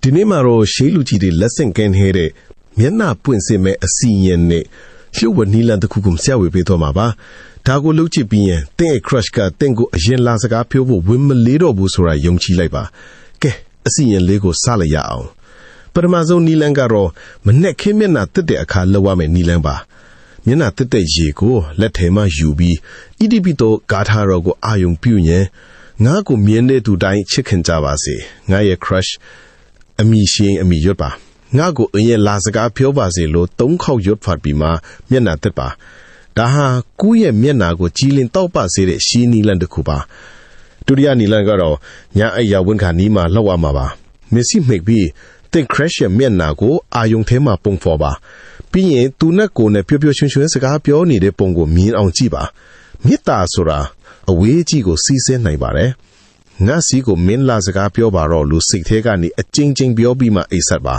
ဒီနေ့မှာတော့ရှေးလူကြီးတွေလက်ဆင့်ကမ်းနေတဲ့မျက်နှာပွင့်စင်မဲ့အစီရင်နဲ့လှုပ်ဝနီလန်တစ်ခုကိုဆရာဝေပေးသွားမှာပါဒါကိုလှုပ်ချစ်ပြီးရင်တင့်ရဲ့ crush ကတင့်ကိုအရင်လာစကားပြောဖို့ဝင်မလေးတော့ဘူးဆိုတာယုံကြည်လိုက်ပါကဲအစီရင်လေးကိုစလိုက်ရအောင်ပထမဆုံးနီလန်ကတော့မနဲ့ခင်းမျက်နှာတက်တဲ့အခါလောက်ရမယ်နီလန်ပါမျက်နှာတက်တဲ့ရေကိုလက်ထဲမှာယူပြီးဣတိပိတောဂါထာတော်ကိုအာယုံပြုရင်ငါကိုမြင်တဲ့သူတိုင်းချစ်ခင်ကြပါစေငါရဲ့ crush အမိရှင်အမိရွတ်ပါငါကိုအရင်လာစကားပြောပါစေလို့၃ခေါက်ရွတ်ဖတ်ပြီးမှမျက်နှာတက်ပါဒါဟာကိုယ့်ရဲ့မျက်နှာကိုကြည်လင်တောက်ပစေတဲ့ရှင်းနီလန်တစ်ခုပါဒုတိယနီလန်ကတော့ညာအိယာဝန်ခါနီးမှာလောက်ရမှာပါမျက်စိမှိတ်ပြီးတင့် crush ရဲ့မျက်နှာကိုအာယုံထဲမှာပုံဖော်ပါပြီးရင်သူနဲ့ကိုယ်နဲ့ပျော်ပျော်ရွှင်ရွှင်စကားပြောနေတဲ့ပုံကိုမြင်အောင်ကြည့်ပါမေတ္တာဆိုတာအဝေးကြီးကိုစီးဆင်းနိုင်ပါတယ်ငါစီကိုမင်းလာစကားပြောပါတော့လူစိတ်ထဲကနေအကျဉ်းချင်းပြောပြီးမှအိပ်ဆက်ပါ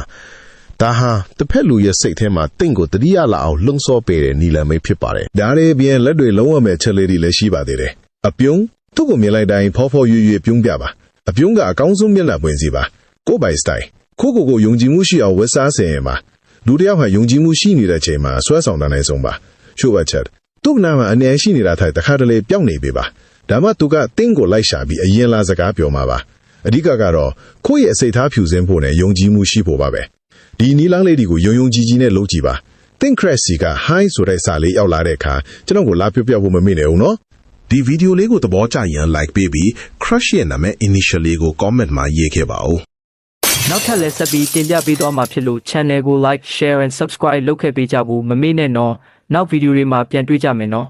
ဒါဟာတစ်ဖက်လူရဲ့စိတ်ထဲမှာတင့်ကိုတတိယလာအောင်လှုံ့ဆော်ပေးတဲ့နီလန်မိတ်ဖြစ်ပါတယ်ဒါတွေပြင်လက်တွေလုံးဝမဲ့ချက်လေးတွေလည်းရှိပါသေးတယ်အပြုံးသူ့ကိုမြင်လိုက်တိုင်းဖောဖောရွရွပြုံးပြပါအပြုံးကအကောင်းဆုံးမျက်နှာပွင့်စီပါကိုယ်ပိုင်စတိုင်ကိုယုံကြည်မှုရှိအောင်ဝတ်စားစေရင်ပါလူတယောက်ဟာယုံကြည်မှုရှိနေတဲ့ချိန်မှာဆွဲဆောင်တဲ့နိုင်ဆုံးပါချို့ဝချက်သူ့နာမှာအနေရှိနေတာထိုက်တခါတလေပျောက်နေပြီပါဒါမှသူကတင်းကိုလိုက်ရှာပြီးအရင်လာစကားပြောမှာပါအဓိကကတော့ကိုယ့်ရဲ့အစိတ်ထားဖြူစင်းဖို့နဲ့ယုံကြည်မှုရှိဖို့ပါပဲဒီနီလန်းလေးတွေကိုယုံကြည်ကြည်နဲ့လုပ်ကြည့်ပါတင်းခရက်စီက high ဆိုတဲ့စာလေးရောက်လာတဲ့အခါကျွန်တော်ကိုလာပြောဖို့မမေ့နဲ့ဦးနော်ဒီဗီဒီယိုလေးကိုသဘောကျရင် like ပေးပြီး crush ရဲ့နာမည် initial လေးကို comment မှာရေးခဲ့ပါဦးနောက်ထပ်လည်းဆက်ပြီးတင်ပြပေးသွားမှာဖြစ်လို့ channel ကို like share and subscribe လုပ်ခဲ့ပေးကြဖို့မမေ့နဲ့နော်နောက်ဗီဒီယိုတွေမှာပြန်တွေ့ကြမယ်နော်